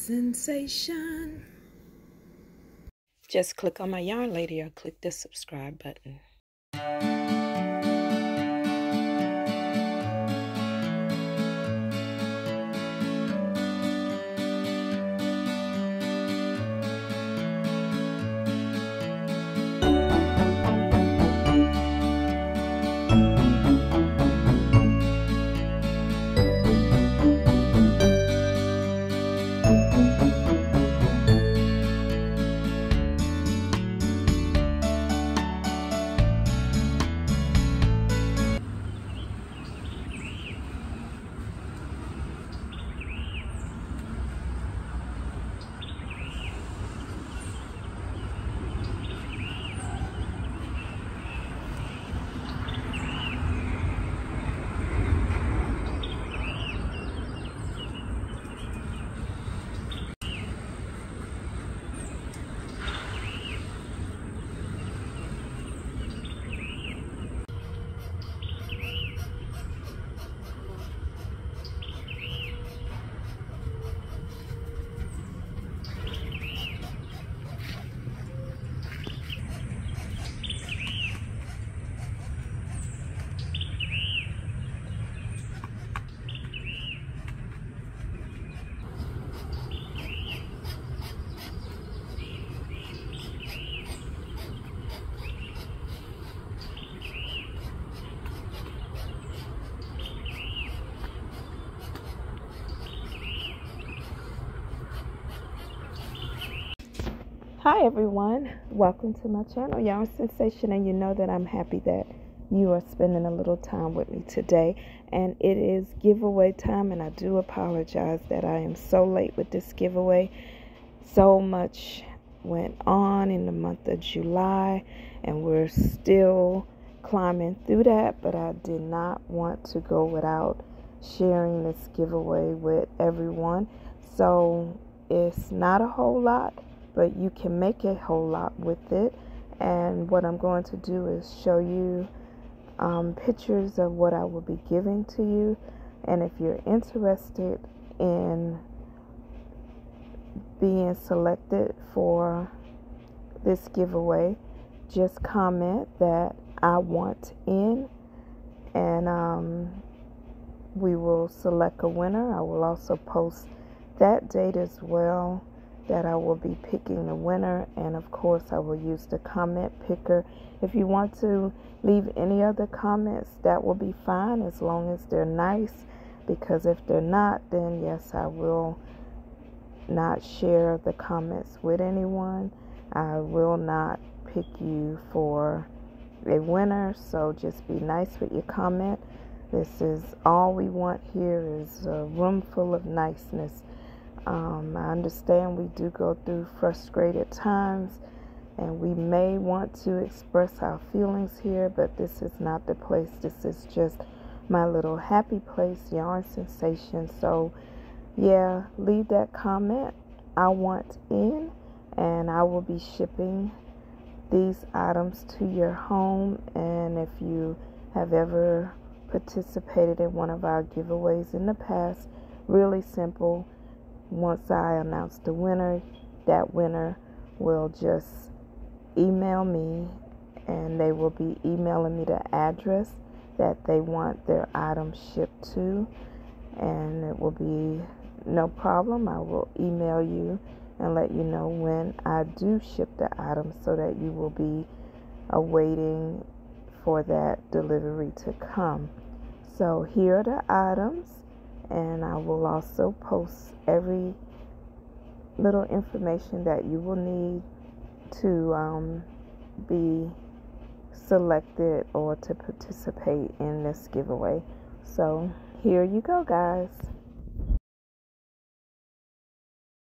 sensation. Just click on my yarn lady or click the subscribe button. Hi everyone, welcome to my channel, Yarn Sensation, and you know that I'm happy that you are spending a little time with me today. And it is giveaway time, and I do apologize that I am so late with this giveaway. So much went on in the month of July, and we're still climbing through that, but I did not want to go without sharing this giveaway with everyone. So it's not a whole lot, but you can make a whole lot with it. And what I'm going to do is show you pictures of what I will be giving to you. And if you're interested in being selected for this giveaway, just comment that I want in, and we will select a winner. I will also post that date as well, that I will be picking the winner, and of course I will use the comment picker. If you want to leave any other comments, that will be fine, as long as they're nice, because if they're not, then yes, I will not share the comments with anyone. I will not pick you for a winner, so just be nice with your comment. This is all we want here, is a room full of niceness. I understand we do go through frustrated times, and we may want to express our feelings here, but this is not the place. This is just my little happy place, Yarn Sensation. So yeah, leave that comment, I want in, and I will be shipping these items to your home. And if you have ever participated in one of our giveaways in the past, really simple. Once I announce the winner, that winner will just email me, and they will be emailing me the address that they want their item shipped to, and it will be no problem. I will email you and let you know when I do ship the item, so that you will be awaiting for that delivery to come. So here are the items, and I will also post every little information that you will need to be selected or to participate in this giveaway. So here you go, guys.